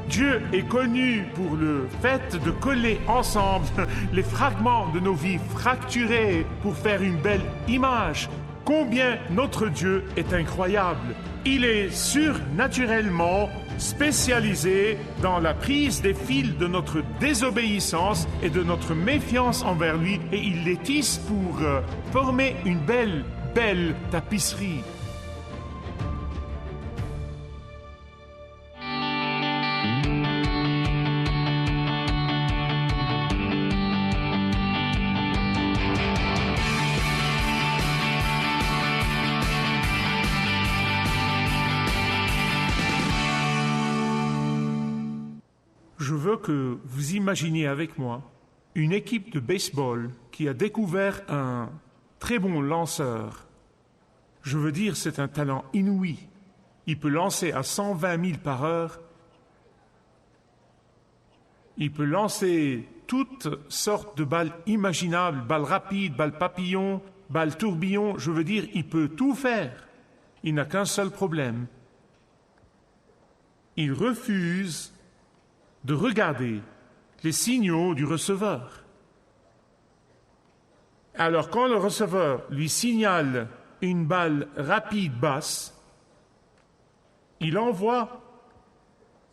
Dieu est connu pour le fait de coller ensemble les fragments de nos vies fracturées pour faire une belle image. Combien notre Dieu est incroyable. Il est surnaturellement spécialisé dans la prise des fils de notre désobéissance et de notre méfiance envers lui, et il les tisse pour former une belle tapisserie. Je veux que vous imaginiez avec moi une équipe de baseball qui a découvert un très bon lanceur. Je veux dire, c'est un talent inouï. Il peut lancer à 120 000 par heure. Il peut lancer toutes sortes de balles imaginables, balles rapides, balles papillons, balles tourbillons. Je veux dire, il peut tout faire. Il n'a qu'un seul problème. Il refuse de regarder les signaux du receveur. Alors, quand le receveur lui signale une balle rapide basse, il envoie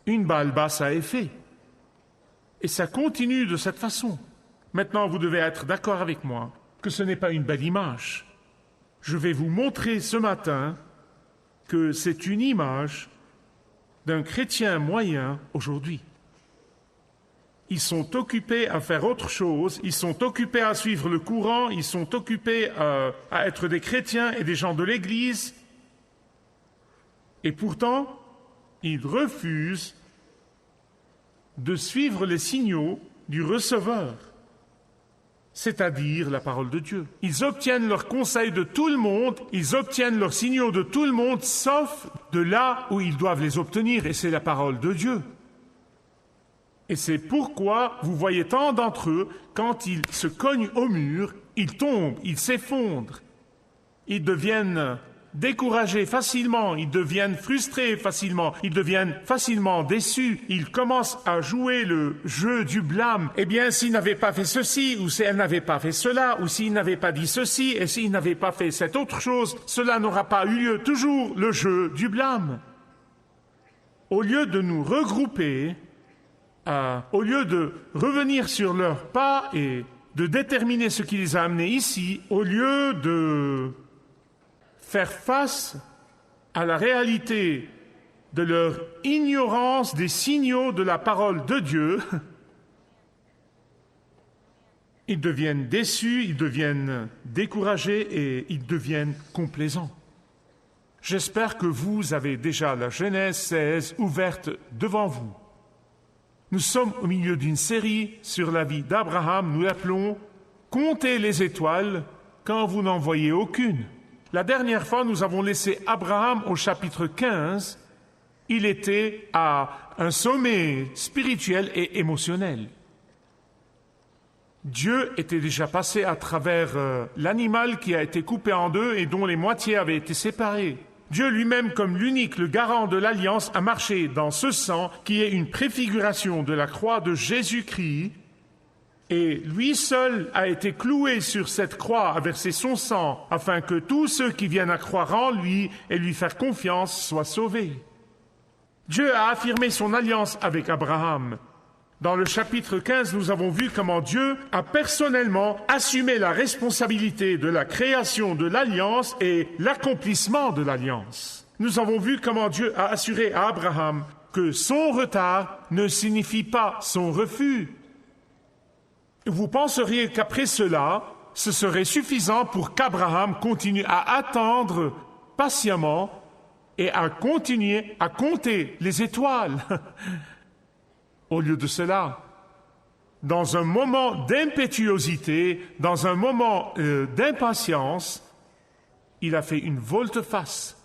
une balle basse à effet. Et ça continue de cette façon. Maintenant, vous devez être d'accord avec moi que ce n'est pas une belle image. Je vais vous montrer ce matin que c'est une image d'un chrétien moyen aujourd'hui. Ils sont occupés à faire autre chose, ils sont occupés à suivre le courant, ils sont occupés à être des chrétiens et des gens de l'Église. Et pourtant, ils refusent de suivre les signaux du receveur, c'est-à-dire la parole de Dieu. Ils obtiennent leurs conseils de tout le monde, ils obtiennent leurs signaux de tout le monde, sauf de là où ils doivent les obtenir, et c'est la parole de Dieu. Et c'est pourquoi vous voyez tant d'entre eux, quand ils se cognent au mur, ils tombent, ils s'effondrent, ils deviennent découragés facilement, ils deviennent frustrés facilement, ils deviennent facilement déçus, ils commencent à jouer le jeu du blâme. Eh bien, s'ils n'avaient pas fait ceci, ou si elles n'avaient pas fait cela, ou s'ils n'avaient pas dit ceci, et s'ils n'avaient pas fait cette autre chose, cela n'aura pas eu lieu. Toujours le jeu du blâme. Au lieu de nous regrouper, au lieu de revenir sur leurs pas et de déterminer ce qui les a amenés ici, au lieu de faire face à la réalité de leur ignorance des signaux de la parole de Dieu, ils deviennent déçus, ils deviennent découragés et ils deviennent complaisants. J'espère que vous avez déjà la Genèse 16 ouverte devant vous. Nous sommes au milieu d'une série sur la vie d'Abraham, nous l'appelons « Comptez les étoiles quand vous n'en voyez aucune ». La dernière fois, nous avons laissé Abraham au chapitre 15. Il était à un sommet spirituel et émotionnel. Dieu était déjà passé à travers l'animal qui a été coupé en deux et dont les moitiés avaient été séparées. Dieu lui-même, comme l'unique, le garant de l'alliance, a marché dans ce sang qui est une préfiguration de la croix de Jésus-Christ. Et lui seul a été cloué sur cette croix à verser son sang afin que tous ceux qui viennent à croire en lui et lui faire confiance soient sauvés. Dieu a affirmé son alliance avec Abraham. Dans le chapitre 15, nous avons vu comment Dieu a personnellement assumé la responsabilité de la création de l'alliance et l'accomplissement de l'alliance. Nous avons vu comment Dieu a assuré à Abraham que son retard ne signifie pas son refus. Vous penseriez qu'après cela, ce serait suffisant pour qu'Abraham continue à attendre patiemment et à continuer à compter les étoiles. Au lieu de cela, dans un moment d'impétuosité, dans un moment d'impatience, il a fait une volte-face.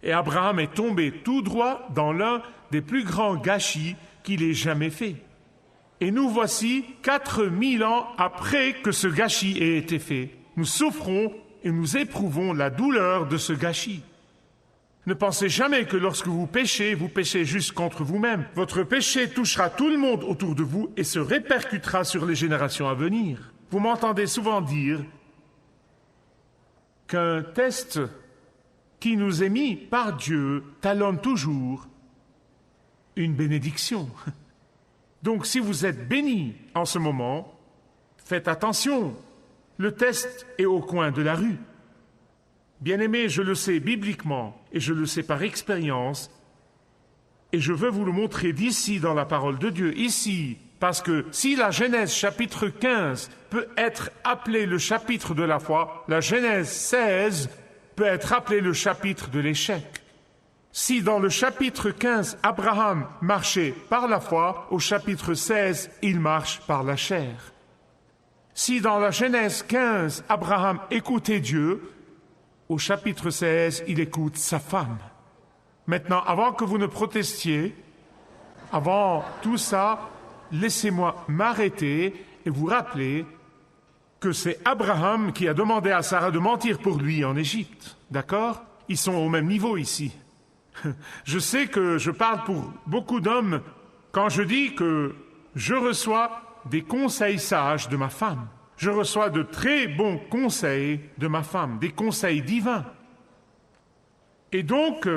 Et Abraham est tombé tout droit dans l'un des plus grands gâchis qu'il ait jamais fait. Et nous voici 4000 ans après que ce gâchis ait été fait. Nous souffrons et nous éprouvons la douleur de ce gâchis. Ne pensez jamais que lorsque vous péchez juste contre vous-même. Votre péché touchera tout le monde autour de vous et se répercutera sur les générations à venir. Vous m'entendez souvent dire qu'un test qui nous est mis par Dieu talonne toujours une bénédiction. Donc si vous êtes béni en ce moment, faites attention. Le test est au coin de la rue. Bien-aimés, je le sais bibliquement et je le sais par expérience et je veux vous le montrer d'ici dans la parole de Dieu, ici, parce que si la Genèse chapitre 15 peut être appelé le chapitre de la foi, la Genèse 16 peut être appelé le chapitre de l'échec. Si dans le chapitre 15, Abraham marchait par la foi, au chapitre 16, il marche par la chair. Si dans la Genèse 15, Abraham écoutait Dieu, au chapitre 16, il écoute sa femme. Maintenant, avant que vous ne protestiez, avant tout ça, laissez-moi m'arrêter et vous rappeler que c'est Abraham qui a demandé à Sarah de mentir pour lui en Égypte. D'accord? Ils sont au même niveau ici. Je sais que je parle pour beaucoup d'hommes quand je dis que je reçois des conseils sages de ma femme. Je reçois de très bons conseils de ma femme, des conseils divins. Et donc,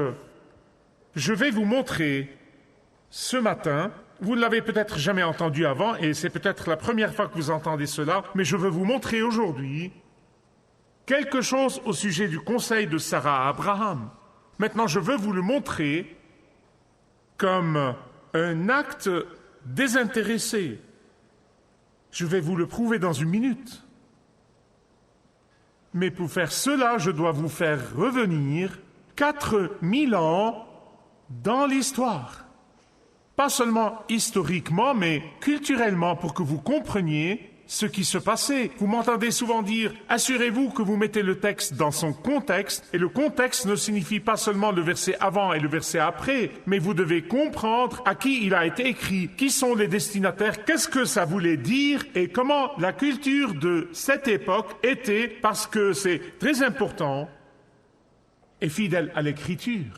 je vais vous montrer ce matin, vous ne l'avez peut-être jamais entendu avant, et c'est peut-être la première fois que vous entendez cela, mais je veux vous montrer aujourd'hui quelque chose au sujet du conseil de Sarah à Abraham. Maintenant, je veux vous le montrer comme un acte désintéressé. Je vais vous le prouver dans une minute. Mais pour faire cela, je dois vous faire revenir 4000 ans dans l'histoire. Pas seulement historiquement, mais culturellement, pour que vous compreniez ce qui se passait. Vous m'entendez souvent dire « Assurez-vous que vous mettez le texte dans son contexte », et le contexte ne signifie pas seulement le verset avant et le verset après, mais vous devez comprendre à qui il a été écrit, qui sont les destinataires, qu'est-ce que ça voulait dire et comment la culture de cette époque était, parce que c'est très important et fidèle à l'Écriture.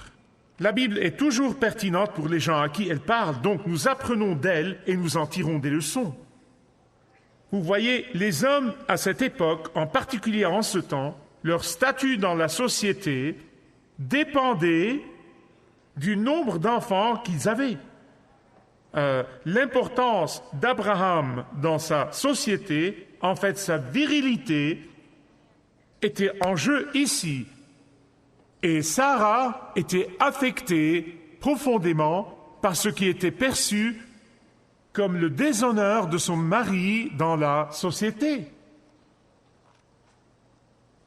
La Bible est toujours pertinente pour les gens à qui elle parle, donc nous apprenons d'elle et nous en tirons des leçons. Vous voyez, les hommes à cette époque, en particulier en ce temps, leur statut dans la société dépendait du nombre d'enfants qu'ils avaient. L'importance d'Abraham dans sa société, en fait sa virilité, était en jeu ici. Et Sarah était affectée profondément par ce qui était perçu comme le déshonneur de son mari dans la société.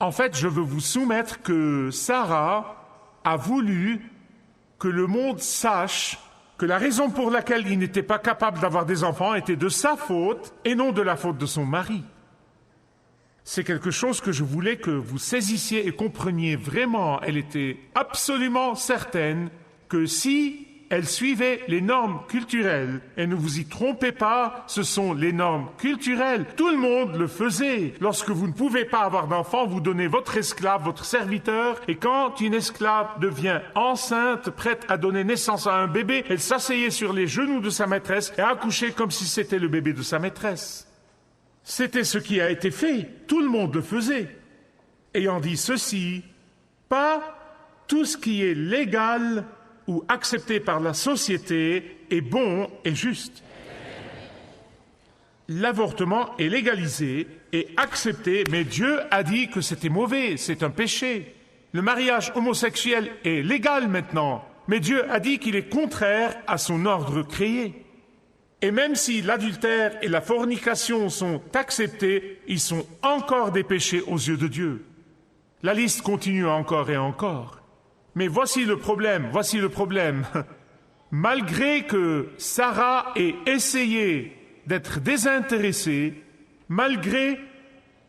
En fait, je veux vous soumettre que Sarah a voulu que le monde sache que la raison pour laquelle il n'était pas capable d'avoir des enfants était de sa faute et non de la faute de son mari. C'est quelque chose que je voulais que vous saisissiez et compreniez vraiment. Elle était absolument certaine que si elle suivait les normes culturelles, et ne vous y trompez pas, ce sont les normes culturelles. Tout le monde le faisait. Lorsque vous ne pouvez pas avoir d'enfant, vous donnez votre esclave, votre serviteur, et quand une esclave devient enceinte, prête à donner naissance à un bébé, elle s'asseyait sur les genoux de sa maîtresse et accouchait comme si c'était le bébé de sa maîtresse. C'était ce qui a été fait. Tout le monde le faisait. Ayant dit ceci, pas tout ce qui est légal ou accepté par la société est bon et juste. L'avortement est légalisé et accepté, mais Dieu a dit que c'était mauvais, c'est un péché. Le mariage homosexuel est légal maintenant, mais Dieu a dit qu'il est contraire à son ordre créé. Et même si l'adultère et la fornication sont acceptés, ils sont encore des péchés aux yeux de Dieu. La liste continue encore et encore. Mais voici le problème. Malgré que Sarah ait essayé d'être désintéressée, malgré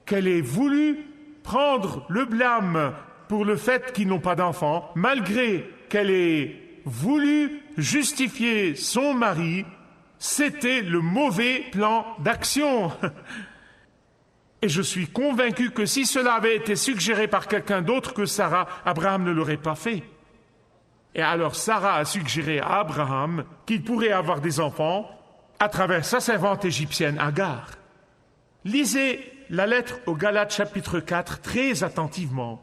qu'elle ait voulu prendre le blâme pour le fait qu'ils n'ont pas d'enfants, malgré qu'elle ait voulu justifier son mari, c'était le mauvais plan d'action. Et je suis convaincu que si cela avait été suggéré par quelqu'un d'autre que Sarah, Abraham ne l'aurait pas fait. Et alors Sarah a suggéré à Abraham qu'il pourrait avoir des enfants à travers sa servante égyptienne Agar. Lisez la lettre aux Galates chapitre 4 très attentivement,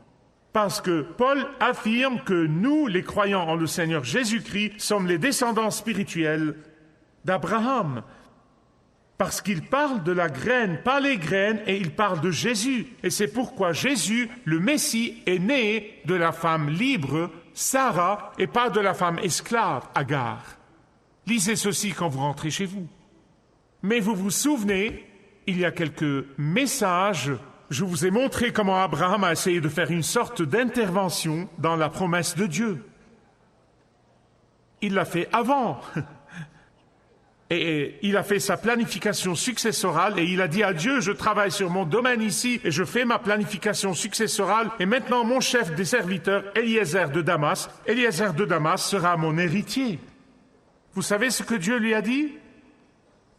parce que Paul affirme que nous, les croyants en le Seigneur Jésus-Christ, sommes les descendants spirituels d'Abraham. Parce qu'il parle de la graine, pas les graines, et il parle de Jésus. Et c'est pourquoi Jésus, le Messie, est né de la femme libre, Sarah, et pas de la femme esclave, Agar. Lisez ceci quand vous rentrez chez vous. Mais vous vous souvenez, il y a quelques messages, je vous ai montré comment Abraham a essayé de faire une sorte d'intervention dans la promesse de Dieu. Il l'a fait avant. Et il a fait sa planification successorale et il a dit à Dieu, je travaille sur mon domaine ici et je fais ma planification successorale et maintenant mon chef des serviteurs, Eliezer de Damas sera mon héritier. Vous savez ce que Dieu lui a dit?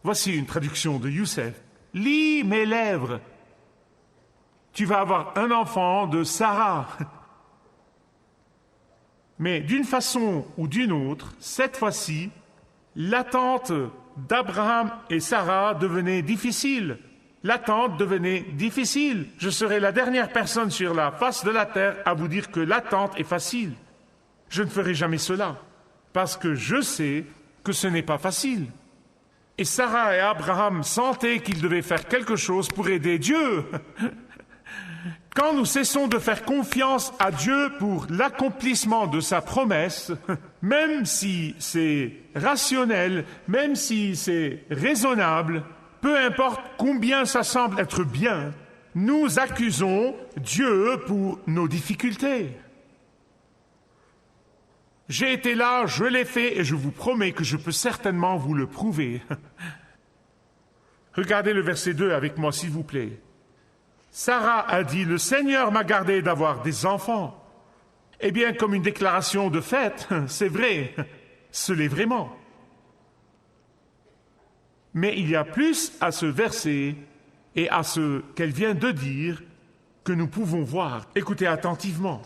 Voici une traduction de Youssef. Lis mes lèvres. Tu vas avoir un enfant de Sarah. Mais d'une façon ou d'une autre, cette fois-ci, l'attente d'Abraham et Sarah devenait difficile. L'attente devenait difficile. Je serai la dernière personne sur la face de la terre à vous dire que l'attente est facile. Je ne ferai jamais cela, parce que je sais que ce n'est pas facile. Et Sarah et Abraham sentaient qu'ils devaient faire quelque chose pour aider Dieu. Quand nous cessons de faire confiance à Dieu pour l'accomplissement de sa promesse, même si c'est rationnel, même si c'est raisonnable, peu importe combien ça semble être bien, nous accusons Dieu pour nos difficultés. J'ai été là, je l'ai fait et je vous promets que je peux certainement vous le prouver. Regardez le verset 2 avec moi, s'il vous plaît. Sarah a dit, « Le Seigneur m'a gardé d'avoir des enfants. » Eh bien, comme une déclaration de fait, c'est vrai, ce l'est vraiment. Mais il y a plus à ce verset et à ce qu'elle vient de dire que nous pouvons voir. Écoutez attentivement.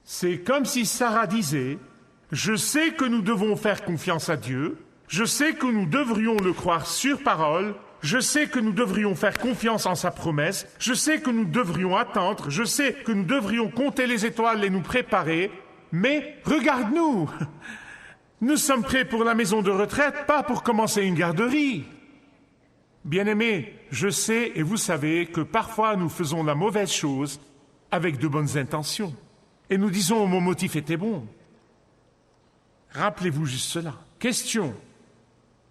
C'est comme si Sarah disait, « Je sais que nous devons faire confiance à Dieu, je sais que nous devrions le croire sur parole, je sais que nous devrions faire confiance en sa promesse, je sais que nous devrions attendre, je sais que nous devrions compter les étoiles et nous préparer, mais regarde-nous, nous sommes prêts pour la maison de retraite, pas pour commencer une garderie. » Bien-aimés, je sais et vous savez que parfois nous faisons la mauvaise chose avec de bonnes intentions. Et nous disons, mon motif était bon. Rappelez-vous juste cela. Question.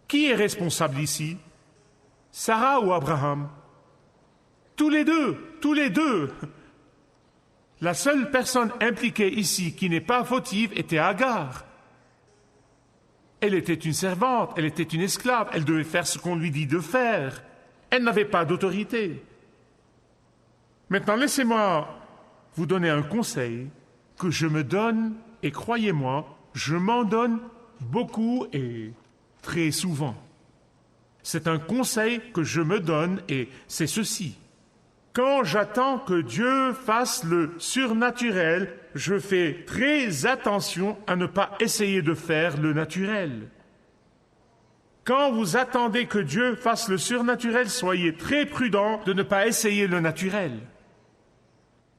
Qui est responsable ici? Sarah ou Abraham? Tous les deux. La seule personne impliquée ici qui n'est pas fautive était Agar. Elle était une servante, elle était une esclave, elle devait faire ce qu'on lui dit de faire. Elle n'avait pas d'autorité. Maintenant, laissez-moi vous donner un conseil que je me donne, et croyez-moi, je m'en donne beaucoup et très souvent. C'est un conseil que je me donne et c'est ceci. Quand j'attends que Dieu fasse le surnaturel, je fais très attention à ne pas essayer de faire le naturel. Quand vous attendez que Dieu fasse le surnaturel, soyez très prudent de ne pas essayer le naturel.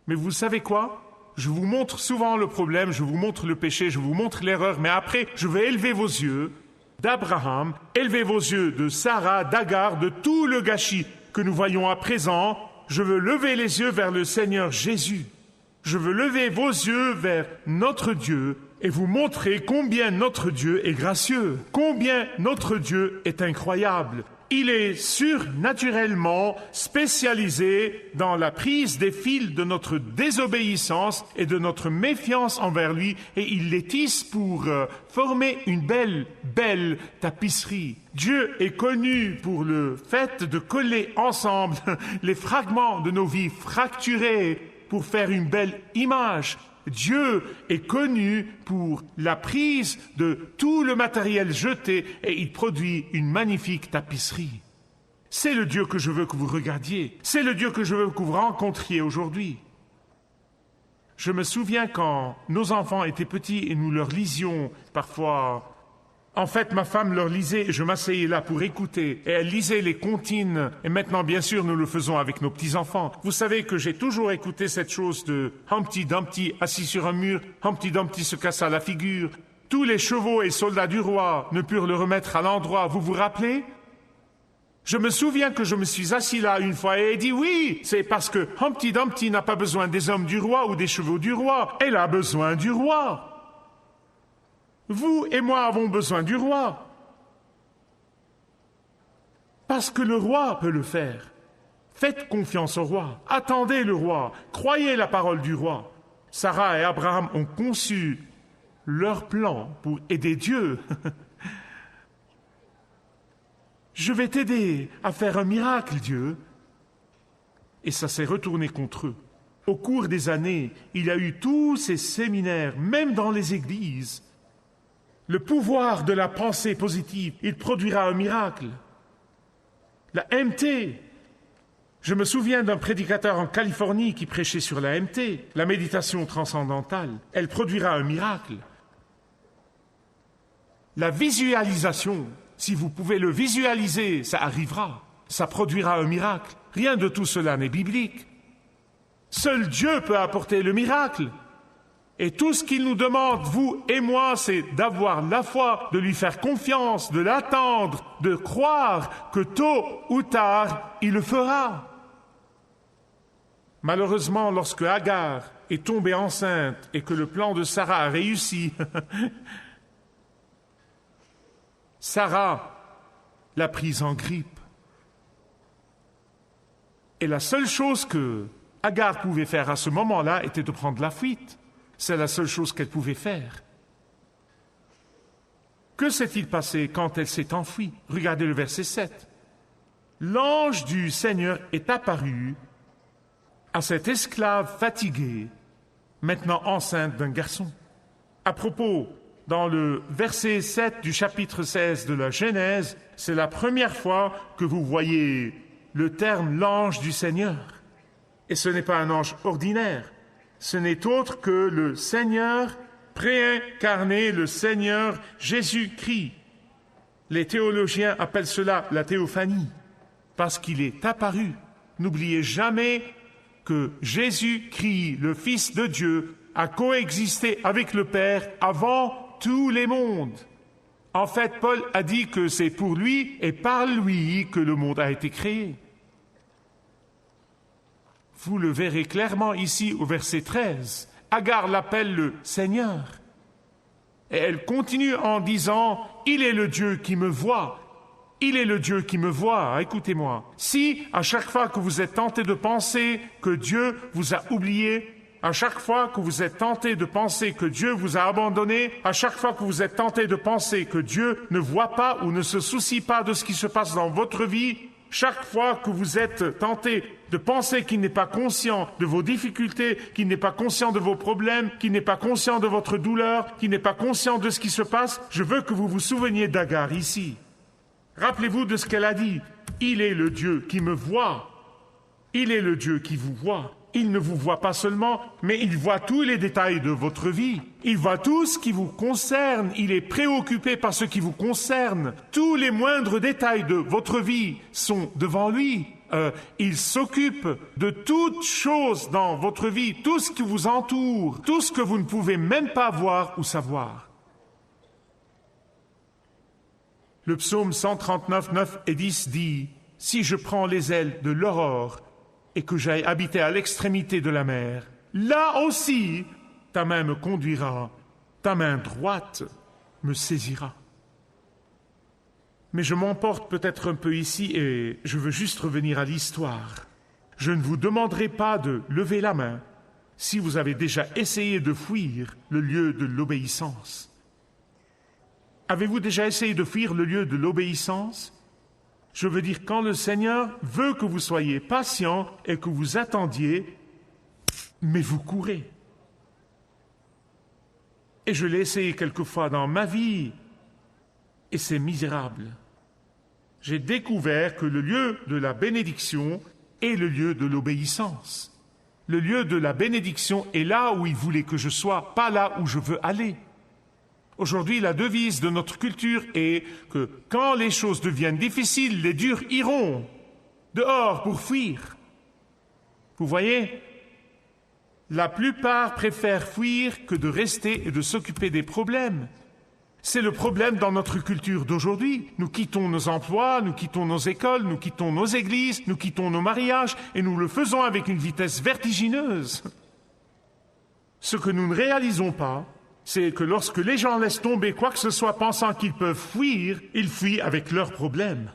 Mais vous savez quoi? Je vous montre souvent le problème, je vous montre le péché, je vous montre l'erreur, mais après, je vais élever vos yeux d'Abraham, élever vos yeux de Sarah, d'Agar, de tout le gâchis que nous voyons à présent. Je veux lever les yeux vers le Seigneur Jésus. Je veux lever vos yeux vers notre Dieu et vous montrer combien notre Dieu est gracieux, combien notre Dieu est incroyable. Il est surnaturellement spécialisé dans la prise des fils de notre désobéissance et de notre méfiance envers lui, et il les tisse pour former une belle tapisserie. Dieu est connu pour le fait de coller ensemble les fragments de nos vies fracturées pour faire une belle image. Dieu est connu pour la prise de tout le matériel jeté et il produit une magnifique tapisserie. C'est le Dieu que je veux que vous regardiez. C'est le Dieu que je veux que vous rencontriez aujourd'hui. Je me souviens quand nos enfants étaient petits et nous leur lisions parfois. En fait, ma femme leur lisait et je m'asseyais là pour écouter. Et elle lisait les comptines. Et maintenant, bien sûr, nous le faisons avec nos petits-enfants. Vous savez que j'ai toujours écouté cette chose de Humpty Dumpty assis sur un mur. Humpty Dumpty se cassa la figure. Tous les chevaux et soldats du roi ne purent le remettre à l'endroit. Vous vous rappelez? Je me souviens que je me suis assis là une fois et ai dit oui, c'est parce que Humpty Dumpty n'a pas besoin des hommes du roi ou des chevaux du roi. Elle a besoin du roi. Vous et moi avons besoin du roi. Parce que le roi peut le faire. Faites confiance au roi. Attendez le roi. Croyez la parole du roi. Sarah et Abraham ont conçu leur plan pour aider Dieu. Je vais t'aider à faire un miracle, Dieu. Et ça s'est retourné contre eux. Au cours des années, il y a eu tous ces séminaires, même dans les églises. Le pouvoir de la pensée positive, il produira un miracle. La MT. Je me souviens d'un prédicateur en Californie qui prêchait sur la MT, la méditation transcendantale. Elle produira un miracle. La visualisation, si vous pouvez le visualiser, ça arrivera. Ça produira un miracle. Rien de tout cela n'est biblique. Seul Dieu peut apporter le miracle. Et tout ce qu'il nous demande, vous et moi, c'est d'avoir la foi, de lui faire confiance, de l'attendre, de croire que tôt ou tard, il le fera. Malheureusement, lorsque Agar est tombée enceinte et que le plan de Sarah a réussi, Sarah l'a prise en grippe. Et la seule chose que Agar pouvait faire à ce moment-là était de prendre la fuite. C'est la seule chose qu'elle pouvait faire. Que s'est-il passé quand elle s'est enfuie? Regardez le verset 7. L'ange du Seigneur est apparu à cette esclave fatiguée, maintenant enceinte d'un garçon. À propos, dans le verset 7 du chapitre 16 de la Genèse, c'est la première fois que vous voyez le terme l'ange du Seigneur. Et ce n'est pas un ange ordinaire. Ce n'est autre que le Seigneur préincarné, le Seigneur Jésus-Christ. Les théologiens appellent cela la théophanie, parce qu'il est apparu. N'oubliez jamais que Jésus-Christ, le Fils de Dieu, a coexisté avec le Père avant tous les mondes. En fait, Paul a dit que c'est pour lui et par lui que le monde a été créé. Vous le verrez clairement ici au verset 13. Agar l'appelle le Seigneur. Et elle continue en disant « Il est le Dieu qui me voit ». Il est le Dieu qui me voit. Écoutez-moi. Si, à chaque fois que vous êtes tenté de penser que Dieu vous a oublié, à chaque fois que vous êtes tenté de penser que Dieu vous a abandonné, à chaque fois que vous êtes tenté de penser que Dieu ne voit pas ou ne se soucie pas de ce qui se passe dans votre vie, chaque fois que vous êtes tenté de penser qu'il n'est pas conscient de vos difficultés, qu'il n'est pas conscient de vos problèmes, qu'il n'est pas conscient de votre douleur, qu'il n'est pas conscient de ce qui se passe, je veux que vous vous souveniez d'Agar ici. Rappelez-vous de ce qu'elle a dit. Il est le Dieu qui me voit. Il est le Dieu qui vous voit. Il ne vous voit pas seulement, mais il voit tous les détails de votre vie. Il voit tout ce qui vous concerne. Il est préoccupé par ce qui vous concerne. Tous les moindres détails de votre vie sont devant lui. Il s'occupe de toutes choses dans votre vie, tout ce qui vous entoure, tout ce que vous ne pouvez même pas voir ou savoir. Le psaume 139, 9 et 10 dit « Si je prends les ailes de l'aurore et que j'aille habiter à l'extrémité de la mer, là aussi ta main me conduira, ta main droite me saisira. » Mais je m'emporte peut-être un peu ici et je veux juste revenir à l'histoire. Je ne vous demanderai pas de lever la main si vous avez déjà essayé de fuir le lieu de l'obéissance. Avez-vous déjà essayé de fuir le lieu de l'obéissance? Je veux dire, quand le Seigneur veut que vous soyez patient et que vous attendiez, mais vous courez. Et je l'ai essayé quelquefois dans ma vie, et c'est misérable. J'ai découvert que le lieu de la bénédiction est le lieu de l'obéissance. Le lieu de la bénédiction est là où il voulait que je sois, pas là où je veux aller. Aujourd'hui, la devise de notre culture est que quand les choses deviennent difficiles, les durs iront dehors pour fuir. Vous voyez, la plupart préfèrent fuir que de rester et de s'occuper des problèmes. C'est le problème dans notre culture d'aujourd'hui. Nous quittons nos emplois, nous quittons nos écoles, nous quittons nos églises, nous quittons nos mariages, et nous le faisons avec une vitesse vertigineuse. Ce que nous ne réalisons pas, c'est que lorsque les gens laissent tomber quoi que ce soit pensant qu'ils peuvent fuir, ils fuient avec leurs problèmes.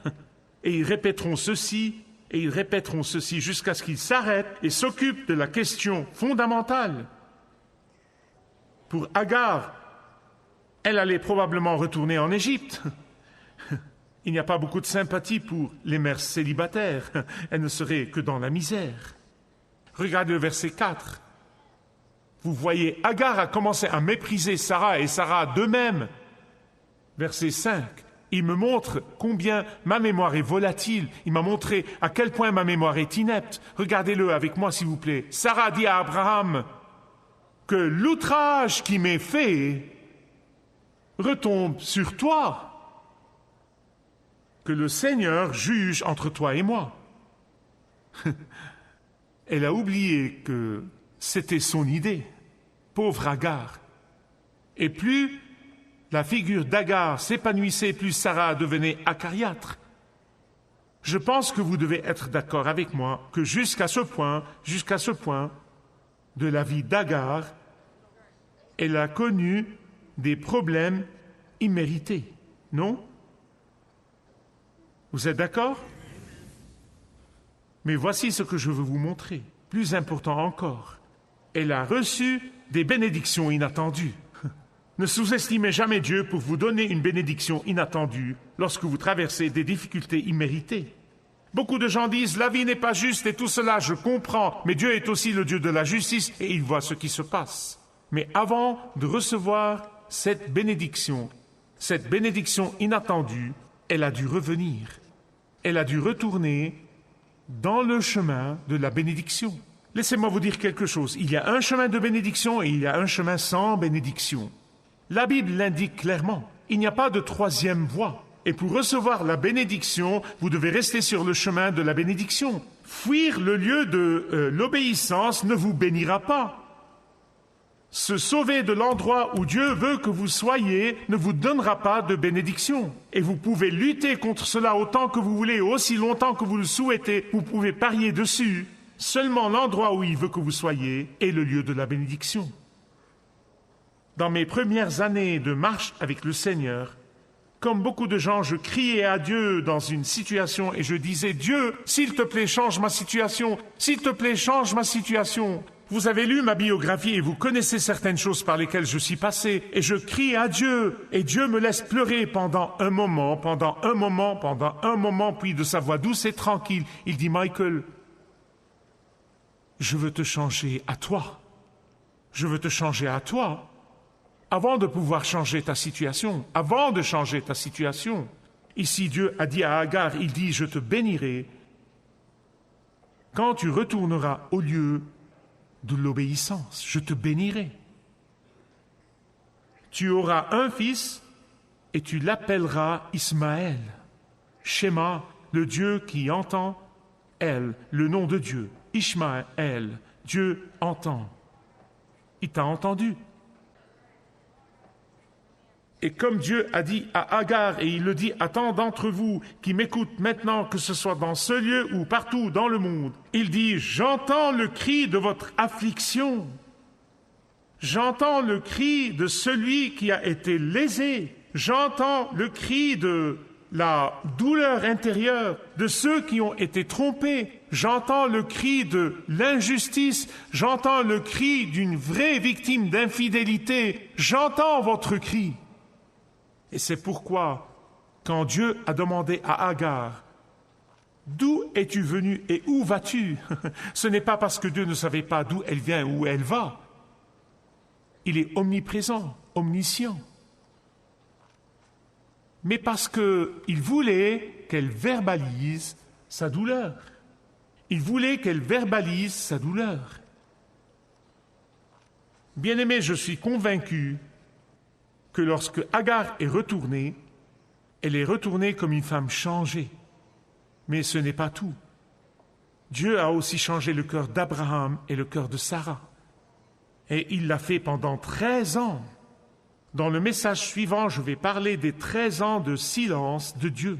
Et ils répéteront ceci, et ils répéteront ceci jusqu'à ce qu'ils s'arrêtent et s'occupent de la question fondamentale. Pour Agar, elle allait probablement retourner en Égypte. Il n'y a pas beaucoup de sympathie pour les mères célibataires. Elles ne seraient que dans la misère. Regardez le verset 4. Vous voyez, Agar a commencé à mépriser Sarah et Sarah d'eux-mêmes. Verset 5. Il me montre combien ma mémoire est volatile. Il m'a montré à quel point ma mémoire est inepte. Regardez-le avec moi, s'il vous plaît. Sarah dit à Abraham que l'outrage qui m'est fait retombe sur toi, que le Seigneur juge entre toi et moi. Elle a oublié que c'était son idée, pauvre Agar. Et plus la figure d'Agar s'épanouissait, plus Sarah devenait acariâtre. Je pense que vous devez être d'accord avec moi que jusqu'à ce point de la vie d'Agar, elle a connu des problèmes immérités, non? Vous êtes d'accord? Mais voici ce que je veux vous montrer. Plus important encore, elle a reçu des bénédictions inattendues. Ne sous-estimez jamais Dieu pour vous donner une bénédiction inattendue lorsque vous traversez des difficultés imméritées. Beaucoup de gens disent « la vie n'est pas juste et tout cela, je comprends, mais Dieu est aussi le Dieu de la justice et il voit ce qui se passe. » Mais avant de recevoir cette bénédiction inattendue, elle a dû revenir. Elle a dû retourner dans le chemin de la bénédiction. Laissez-moi vous dire quelque chose. Il y a un chemin de bénédiction et il y a un chemin sans bénédiction. La Bible l'indique clairement. Il n'y a pas de troisième voie. Et pour recevoir la bénédiction, vous devez rester sur le chemin de la bénédiction. Fuir le lieu de l'obéissance ne vous bénira pas. Se sauver de l'endroit où Dieu veut que vous soyez ne vous donnera pas de bénédiction. Et vous pouvez lutter contre cela autant que vous voulez, aussi longtemps que vous le souhaitez. Vous pouvez parier dessus. Seulement l'endroit où il veut que vous soyez est le lieu de la bénédiction. Dans mes premières années de marche avec le Seigneur, comme beaucoup de gens, je criais à Dieu dans une situation et je disais « Dieu, s'il te plaît, change ma situation. S'il te plaît, change ma situation. » Vous avez lu ma biographie et vous connaissez certaines choses par lesquelles je suis passé. Et je crie à Dieu. Et Dieu me laisse pleurer pendant un moment, puis de sa voix douce et tranquille, il dit « Michael, je veux te changer à toi. Je veux te changer à toi. Avant de pouvoir changer ta situation, avant de changer ta situation. » Ici, Dieu a dit à Agar, il dit « Je te bénirai quand tu retourneras au lieu de l'obéissance. Je te bénirai. Tu auras un fils et tu l'appelleras Ismaël. Shema, le Dieu qui entend, elle, le nom de Dieu. Ishmaël, Dieu entend. Il t'a entendu. Et comme Dieu a dit à Agar, et il le dit à tant d'entre vous qui m'écoutent maintenant, que ce soit dans ce lieu ou partout dans le monde, il dit « J'entends le cri de votre affliction. J'entends le cri de celui qui a été lésé. J'entends le cri de la douleur intérieure de ceux qui ont été trompés. J'entends le cri de l'injustice. J'entends le cri d'une vraie victime d'infidélité. J'entends votre cri. » Et c'est pourquoi, quand Dieu a demandé à Agar « D'où es-tu venu et où vas-tu » Ce n'est pas parce que Dieu ne savait pas d'où elle vient ou où elle va. Il est omniprésent, omniscient. Mais parce qu'il voulait qu'elle verbalise sa douleur. Il voulait qu'elle verbalise sa douleur. Bien-aimés, je suis convaincu que lorsque Agar est retournée, elle est retournée comme une femme changée. Mais ce n'est pas tout. Dieu a aussi changé le cœur d'Abraham et le cœur de Sarah. Et il l'a fait pendant 13 ans. Dans le message suivant, je vais parler des 13 ans de silence de Dieu.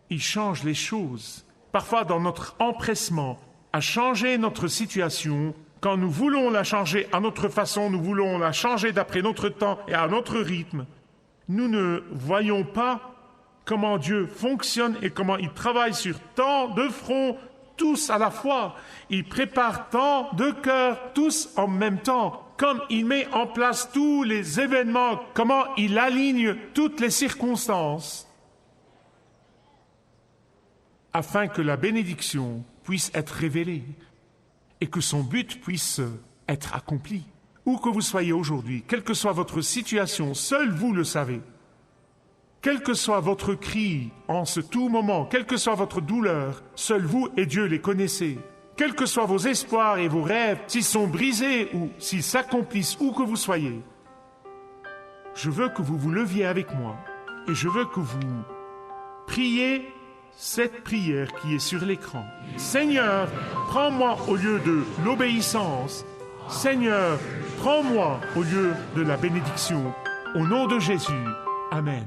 Il change les choses. Parfois, dans notre empressement à changer notre situation, quand nous voulons la changer à notre façon, nous voulons la changer d'après notre temps et à notre rythme, nous ne voyons pas comment Dieu fonctionne et comment il travaille sur tant de fronts, tous à la fois. Il prépare tant de cœurs, tous en même temps. Comme il met en place tous les événements, comment il aligne toutes les circonstances, afin que la bénédiction puisse être révélée et que son but puisse être accompli. Où que vous soyez aujourd'hui, quelle que soit votre situation, seul vous le savez. Quel que soit votre cri en ce tout moment, quelle que soit votre douleur, seul vous et Dieu les connaissez. Quels que soient vos espoirs et vos rêves, s'ils sont brisés ou s'ils s'accomplissent où que vous soyez, je veux que vous vous leviez avec moi et je veux que vous priez cette prière qui est sur l'écran. Seigneur, prends-moi au lieu de l'obéissance. Seigneur, prends-moi au lieu de la bénédiction. Au nom de Jésus. Amen.